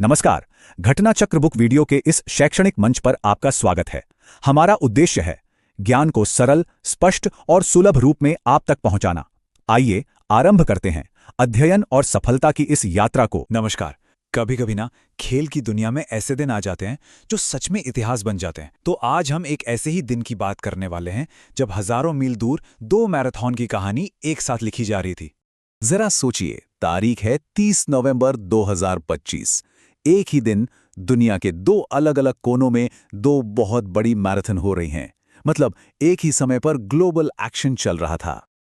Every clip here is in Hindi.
नमस्कार। घटना चक्र बुक वीडियो के इस शैक्षणिक मंच पर आपका स्वागत है। हमारा उद्देश्य है ज्ञान को सरल, स्पष्ट और सुलभ रूप में आप तक पहुंचाना। आइए आरंभ करते हैं अध्ययन और सफलता की इस यात्रा को। नमस्कार। कभी कभी ना खेल की दुनिया में ऐसे दिन आ जाते हैं जो सच में इतिहास बन जाते हैं। तो आज हम एक ऐसे ही दिन की बात करने वाले हैं जब हजारों मील दूर दो मैराथन की कहानी एक साथ लिखी जा रही थी। जरा सोचिए, तारीख है 30 नवंबर 2025। एक ही दिन दुनिया के दो अलग अलग कोनों में दो बहुत बड़ी मैराथन हो रही हैं। मतलब एक ही समय पर ग्लोबल एक्शन चल रहा था।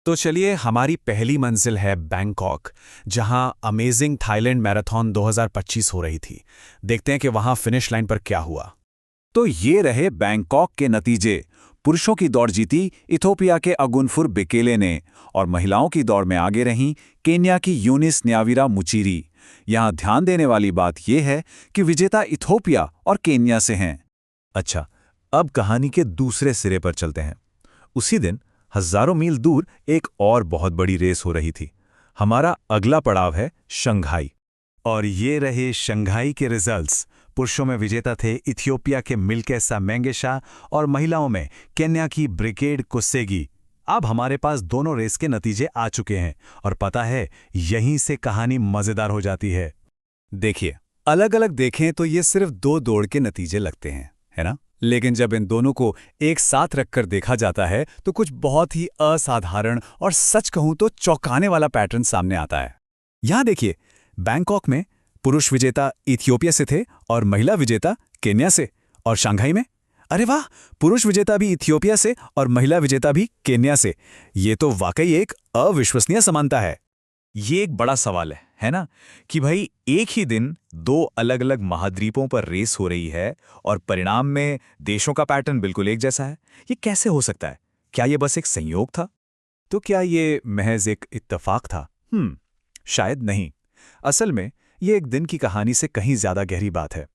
तो चलिए, हमारी पहली मंजिल है बैंकॉक, जहां अमेजिंग थाईलैंड मैराथन 2025 हो रही थी। देखते हैं कि वहां फिनिश लाइन पर क्या हुआ। तो ये रहे बैंकॉक के नतीजे। पुरुषों की दौड़ जीती इथोपिया के अगुनफुर बिकेले ने, और महिलाओं की दौड़ में आगे रहीं केन्या की यूनिस न्याविरा मुचीरी। यहां ध्यान देने वाली बात यह है कि विजेता इथोपिया और केन्या से हैं। अच्छा, अब कहानी के दूसरे सिरे पर चलते हैं। उसी दिन हजारों मील दूर एक और बहुत बड़ी रेस हो रही थी। हमारा अगला पड़ाव है शंघाई। और ये रहे शंघाई के रिजल्ट्स। पुरुषों में विजेता थे इथियोपिया के मिल्केसा मेंगेशा और महिलाओं में केन्या की ब्रिगेड कोसेगी। अब हमारे पास दोनों रेस के नतीजे आ चुके हैं और पता है, यहीं से कहानी मजेदार हो जाती है। देखिए, अलग अलग देखें तो ये सिर्फ दो दौड़ के नतीजे लगते हैं, है ना? लेकिन जब इन दोनों को एक साथ रखकर देखा जाता है तो कुछ बहुत ही असाधारण और सच कहूं तो चौंकाने वाला पैटर्न सामने आता है। यहां देखिए, बैंकॉक में पुरुष विजेता इथियोपिया से थे और महिला विजेता केन्या से। और शंघाई में, अरे वाह, पुरुष विजेता भी इथियोपिया से और महिला विजेता भी केन्या से। ये तो वाकई एक अविश्वसनीय समानता है। ये एक बड़ा सवाल है ना, कि भाई एक ही दिन दो अलग अलग महाद्वीपों पर रेस हो रही है और परिणाम में देशों का पैटर्न बिल्कुल एक जैसा है। ये कैसे हो सकता है? क्या ये बस एक संयोग था? तो क्या ये महज एक इत्तेफाक था? शायद नहीं। असल में ये एक दिन की कहानी से कहीं ज्यादा गहरी बात है।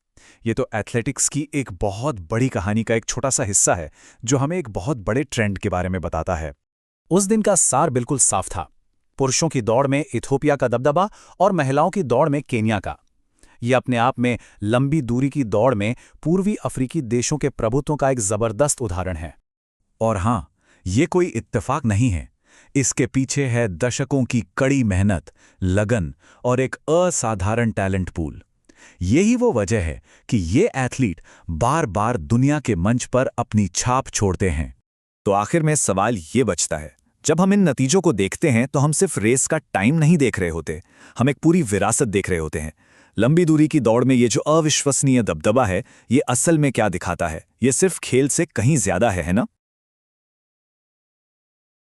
ये तो एथलेटिक्स की एक बहुत बड़ी कहानी का एक छोटा सा हिस्सा है जो हमें एक बहुत बड़े ट्रेंड के बारे में बताता है। उस दिन का सार बिल्कुल साफ था। पुरुषों की दौड़ में इथोपिया का दबदबा और महिलाओं की दौड़ में केन्या का। ये अपने आप में लंबी दूरी की दौड़ में पूर्वी अफ्रीकी देशों के प्रभुत्व का एक जबरदस्त उदाहरण है। और हां, ये कोई इत्तेफाक नहीं है। इसके पीछे है दशकों की कड़ी मेहनत, लगन और एक असाधारण टैलेंट पूल। यही वो वजह है कि ये एथलीट बार बार दुनिया के मंच पर अपनी छाप छोड़ते हैं। तो आखिर में सवाल ये बचता है, जब हम इन नतीजों को देखते हैं तो हम सिर्फ रेस का टाइम नहीं देख रहे होते, हम एक पूरी विरासत देख रहे होते हैं। लंबी दूरी की दौड़ में ये जो अविश्वसनीय दबदबा है, ये असल में क्या दिखाता है? ये सिर्फ खेल से कहीं ज्यादा है ना?